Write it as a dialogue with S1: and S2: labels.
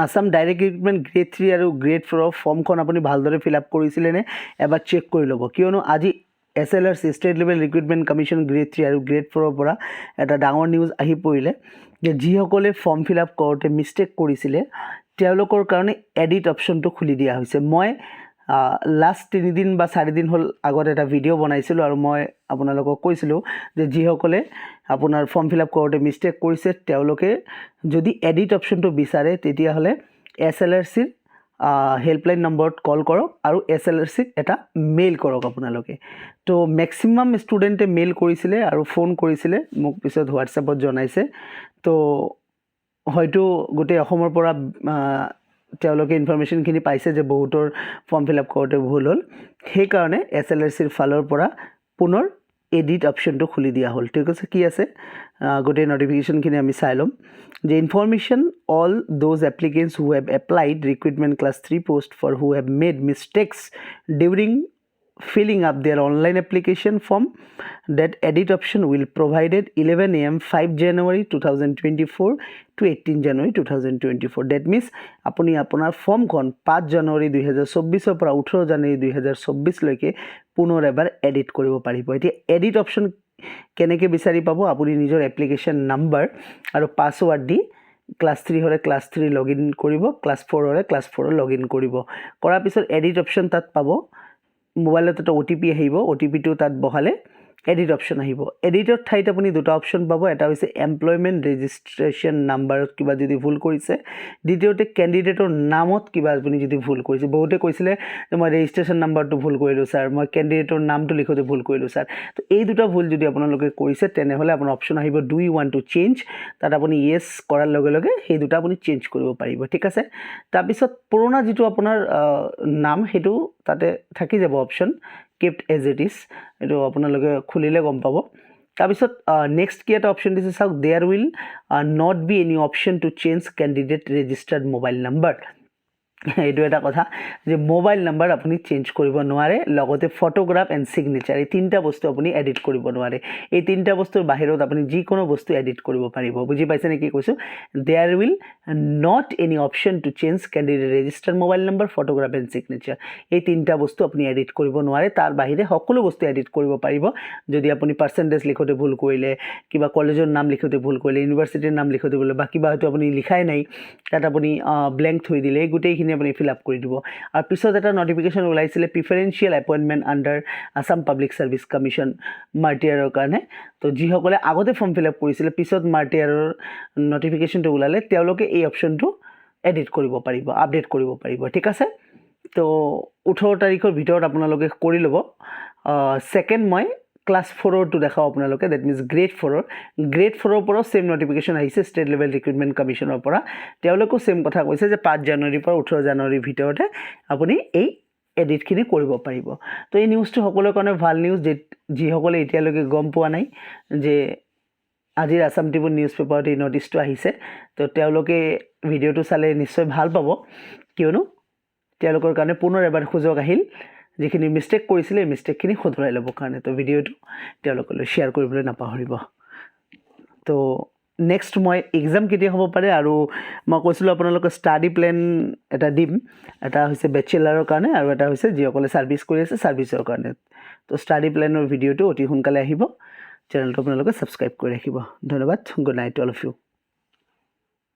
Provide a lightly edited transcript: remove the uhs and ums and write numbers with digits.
S1: Assam direct recruitment grade 3 আৰু grade 4 ফৰ্মখন আপুনি ভালদৰে ফিল আপ কৰিছিলেনে এবাৰ চেক কৰি ল'ব, কিয়নো আজি SLRC state level recruitment commission grade 3 আৰু গ্ৰেড 4ৰ পৰা এটা ডাঙৰ নিউজ আহি পৰিলে যে যিসকলে ফৰ্ম ফিল আপ কৰোঁতে মিষ্টেক কৰিছিলে তেওঁলোকৰ কাৰণে এডিট অপশ্যনটো খুলি দিয়া হৈছে। মই লাষ্ট 3 দিন বা 4 দিন হ'ল আগত এটা ভিডিঅ' বনাইছিলোঁ আৰু মই আপোনালোকক কৈছিলোঁ যে যিসকলে আপোনাৰ ফৰ্ম ফিল আপ কৰোঁতে মিষ্টেক কৰিছে তেওঁলোকে যদি এডিট অপশ্যনটো বিচাৰে তেতিয়াহ'লে SLRCৰ হেল্পলাইন নম্বৰত কল কৰক আৰু SLRCক এটা মেইল কৰক আপোনালোকে। তো মেক্সিমাম ষ্টুডেণ্টে মেইল কৰিছিলে আৰু ফোন কৰিছিলে, মোক পিছত হোৱাটছএপত জনাইছে। তো হয়তো গোটেই অসমৰ পৰা তেওঁলোকে ইনফৰমেশ্যনখিনি পাইছে যে বহুতৰ ফৰ্ম ফিল আপ কৰোঁতে ভুল হ'ল, সেইকাৰণে SLRCৰ ফালৰ পৰা পুনৰ এডিট অপশ্যনটো খুলি দিয়া হ'ল। ঠিক আছে, কি আছে গোটেই নটিফিকেশ্যনখিনি আমি চাই ল'ম যে information all those applicants who have applied recruitment class 3 post for who have made mistakes during filling up their online application form. That edit option will provided 11 AM 5 January 2024 to 18 January 2024. That means আপুনি আপোনাৰ ফৰ্মখন 5 জানুৱাৰী 2024 পৰা 18 জানুৱাৰী 2024 লৈকে পুনৰ এবাৰ edit কৰিব পাৰিব। এতিয়া এডিট অপশ্যন কেনেকৈ বিচাৰি পাব? আপুনি নিজৰ এপ্লিকেশ্যন নাম্বাৰ আৰু পাছৱাৰ্ড দি ক্লাছ 3 হ'লে ক্লাছ 3 লগ ইন কৰিব, ক্লাছ 4 হ'লে ক্লাছ 4 লগ ইন কৰিব। কৰাৰ পিছত এডিট অপশ্যন তাত পাব, মোবাইলত এটা OTP আহিব, OTPটো তাত বহালে এডিট অপশ্যন আহিব। এডিটৰ ঠাইত আপুনি দুটা অপশ্যন পাব, এটা হৈছে এমপ্লয়মেণ্ট ৰেজিষ্ট্ৰেশ্যন নাম্বাৰত কিবা যদি ভুল কৰিছে, দ্বিতীয়তে কেণ্ডিডেটৰ নামত কিবা আপুনি যদি ভুল কৰিছে। বহুতে কৈছিলে যে মই ৰেজিষ্ট্ৰেশ্যন নাম্বাৰটো ভুল কৰিলোঁ ছাৰ, মই কেণ্ডিডেটৰ নামটো লিখোঁতে ভুল কৰিলোঁ ছাৰ। তো এই দুটা ভুল যদি আপোনালোকে কৰিছে তেনেহ'লে আপোনাৰ অপশ্যন আহিব do you want to change, তাত আপুনি য়েছ কৰাৰ লগে লগে সেই দুটা আপুনি চেঞ্জ কৰিব পাৰিব। ঠিক আছে, তাৰপিছত পুৰণা যিটো আপোনাৰ নাম সেইটো তাতে থাকি যাব option kept as it is, এইটো আপোনালোকে খুলিলে গম পাব। তাৰপিছত নেক্সট কি এটা অপশ্যন দিছে চাওক, there will not be any option to change candidate registered mobile number. এইটো এটা কথা যে মোবাইল নাম্বাৰ আপুনি চেঞ্জ কৰিব নোৱাৰে, লগতে ফটোগ্ৰাফ এণ্ড ছিগনেচাৰ এই তিনিটা বস্তু আপুনি এডিট কৰিব নোৱাৰে। এই তিনিটা বস্তুৰ বাহিৰত আপুনি যিকোনো বস্তু এডিট কৰিব পাৰিব। বুজি পাইছে নে কি কৈছোঁ? There will not any option to change candidate registered mobile number, photograph and signature এই তিনিটা বস্তু আপুনি এডিট কৰিব নোৱাৰে। তাৰ বাহিৰে সকলো বস্তু এডিট কৰিব পাৰিব। যদি আপুনি পাৰ্চেণ্টেজ লিখোঁতে ভুল কৰিলে, কিবা কলেজৰ নাম লিখোঁতে ভুল কৰিলে, ইউনিভাৰ্চিটিৰ নাম লিখোঁতে ভুল বা কিবা হয়তো আপুনি লিখাই নাই, তাত আপুনি ব্লেংক থৈ দিলে, এই গোটেইখিনি আপুনি ফিল আপ কৰি দিব। আৰু পিছত এটা নটিফিকেশ্যন ওলাইছিলে preferential appointment under Assam public service commission মাৰ্টিয়াৰৰ কাৰণে। তো যিসকলে আগতে ফৰ্ম ফিল আপ কৰিছিলে পিছত মাৰ্টিয়াৰৰ নটিফিকেশ্যনটো ওলালে তেওঁলোকে এই অপশ্যনটো এডিট কৰিব পাৰিব, আপডেট কৰিব পাৰিব। ঠিক আছে, তো 18 তাৰিখৰ ভিতৰত আপোনালোকে কৰি ল'ব। ছেকেণ্ড মই ক্লাছ 4ৰটো দেখাওঁ আপোনালোকে, ডেট মিনছ গ্ৰেড 4ৰ পৰাও ছেইম নটিফিকেশ্যন আহিছে ষ্টেট লেভেল ৰিক্ৰুটমেণ্ট কমিশ্যনৰ পৰা। তেওঁলোকেও ছেইম কথা কৈছে যে 5 জানুৱাৰীৰ পৰা 18 জানুৱাৰীৰ ভিতৰতে আপুনি এই এডিটখিনি কৰিব পাৰিব। তো এই নিউজটো সকলোৰে কাৰণে ভাল নিউজ, যিসকলে এতিয়ালৈকে গম পোৱা নাই যে আজিৰ আছাম ট্ৰিবিউন নিউজ পেপাৰত এই নটিচটো আহিছে। তো তেওঁলোকে ভিডিঅ'টো চালে নিশ্চয় ভাল পাব, কিয়নো তেওঁলোকৰ কাৰণে পুনৰ এবাৰ সুযোগ আহিল যিখিনি মিষ্টেক কৰিছিলে এই মিষ্টেকখিনি শুধৰাই ল'বৰ কাৰণে। তো ভিডিঅ'টো তেওঁলোকলৈ শ্বেয়াৰ কৰিবলৈ নাপাহৰিব। তো নেক্সট মই এক্সাম কেতিয়া হ'ব পাৰে, আৰু মই কৈছিলোঁ আপোনালোকক ষ্টাডি প্লেন এটা দিম, এটা হৈছে বেচেলাৰৰ কাৰণে আৰু এটা হৈছে যিসকলে ছাৰ্ভিচ কৰি আছে ছাৰ্ভিচৰ কাৰণে। তো ষ্টাডি প্লেনৰ ভিডিঅ'টো অতি সোনকালে আহিব, চেনেলটো আপোনালোকে ছাবস্ক্ৰাইব কৰি ৰাখিব। ধন্যবাদ, good night all of U.